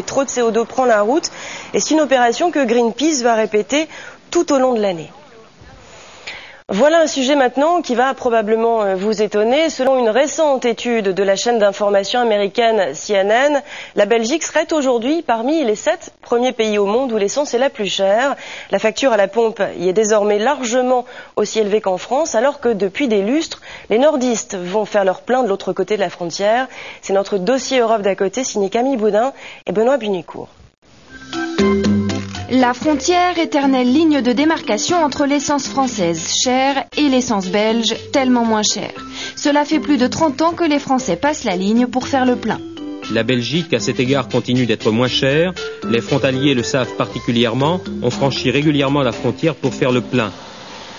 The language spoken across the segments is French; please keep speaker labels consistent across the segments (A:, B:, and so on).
A: Trop de CO2 prend la route et c'est une opération que Greenpeace va répéter tout au long de l'année. Voilà un sujet maintenant qui va probablement vous étonner. Selon une récente étude de la chaîne d'information américaine CNN, la Belgique serait aujourd'hui parmi les 7 premiers pays au monde où l'essence est la plus chère. La facture à la pompe y est désormais largement aussi élevée qu'en France, alors que depuis des lustres, les nordistes vont faire leur plein de l'autre côté de la frontière. C'est notre dossier Europe d'à côté, signé Camille Boudin et Benoît Bunicourt.
B: La frontière, éternelle ligne de démarcation entre l'essence française chère et l'essence belge tellement moins chère. Cela fait plus de 30 ans que les Français passent la ligne pour faire le plein.
C: La Belgique, à cet égard, continue d'être moins chère. Les frontaliers le savent particulièrement. On franchit régulièrement la frontière pour faire le plein.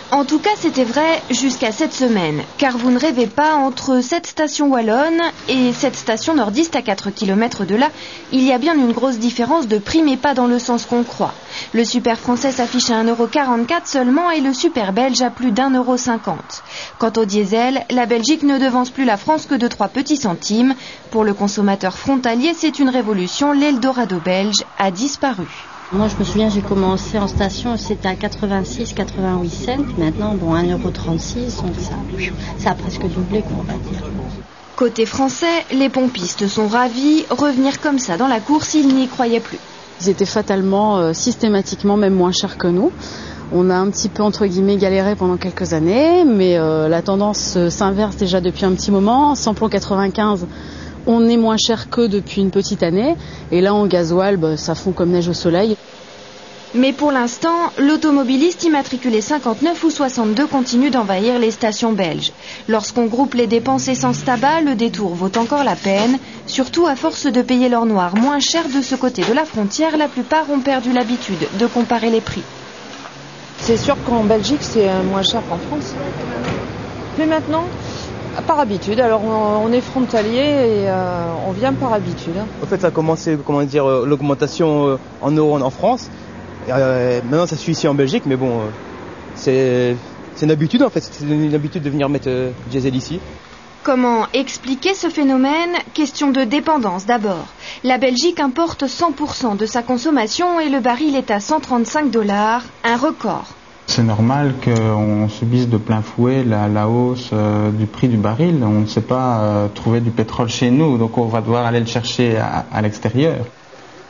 B: En tout cas, c'était vrai jusqu'à cette semaine, car vous ne rêvez pas, entre cette station wallonne et cette station nordiste à 4 km de là, il y a bien une grosse différence de prix, mais pas dans le sens qu'on croit. Le super français s'affiche à 1,44 € seulement et le super belge à plus d'1,50 €. Quant au diesel, la Belgique ne devance plus la France que de 3 petits centimes. Pour le consommateur frontalier, c'est une révolution, l'Eldorado belge a disparu.
D: Moi, je me souviens, j'ai commencé en station, c'était à 86-88 cents. Maintenant, 1,36 €, donc ça a presque doublé, quoi, on va dire.
B: Côté français, les pompistes sont ravis. Revenir comme ça dans la course, ils n'y croyaient plus.
E: Ils étaient fatalement, systématiquement, même moins chers que nous. On a un petit peu, entre guillemets, galéré pendant quelques années, mais la tendance s'inverse déjà depuis un petit moment. Samplon 95, on est moins cher qu'eux depuis une petite année. Et là, en gasoil, ça fond comme neige au soleil.
B: Mais pour l'instant, l'automobiliste immatriculé 59 ou 62 continue d'envahir les stations belges. Lorsqu'on groupe les dépenses essence-tabac, le détour vaut encore la peine. Surtout à force de payer l'or noir moins cher de ce côté de la frontière, la plupart ont perdu l'habitude de comparer les prix.
F: C'est sûr qu'en Belgique, c'est moins cher qu'en France. Mais maintenant, par habitude. Alors on est frontalier et on vient par habitude.
G: En fait, ça a commencé, l'augmentation en euros en France. Maintenant, ça suit ici en Belgique, mais bon, c'est une habitude en fait. C'est une habitude de venir mettre du diesel ici.
B: Comment expliquer ce phénomène? Question de dépendance d'abord. La Belgique importe 100% de sa consommation et le baril est à 135 $, un record.
H: C'est normal qu'on subisse de plein fouet la hausse du prix du baril. On ne sait pas trouver du pétrole chez nous, donc on va devoir aller le chercher à l'extérieur.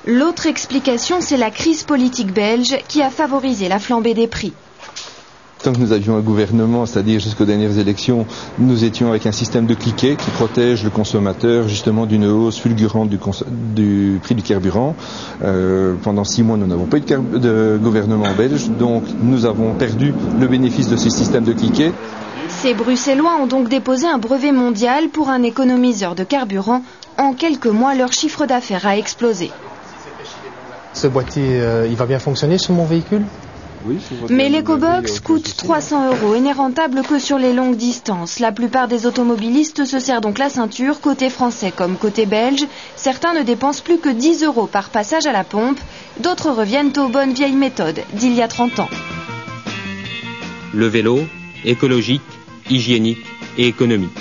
B: L'autre explication, c'est la crise politique belge qui a favorisé la flambée des prix.
I: Tant que nous avions un gouvernement, c'est-à-dire jusqu'aux dernières élections, nous étions avec un système de cliquet qui protège le consommateur justement d'une hausse fulgurante du prix du carburant. Pendant 6 mois, nous n'avons pas eu de gouvernement belge, donc nous avons perdu le bénéfice de ce système de cliquet.
B: Ces Bruxellois ont donc déposé un brevet mondial pour un économiseur de carburant. En quelques mois, leur chiffre d'affaires a explosé.
J: Ce boîtier, il va bien fonctionner sur mon véhicule ?
I: Oui,
B: mais l'EcoBox coûte 300 € et n'est rentable que sur les longues distances. La plupart des automobilistes se serrent donc la ceinture, côté français comme côté belge. Certains ne dépensent plus que 10 € par passage à la pompe. D'autres reviennent aux bonnes vieilles méthodes d'il y a 30 ans.
C: Le vélo, écologique, hygiénique et économique.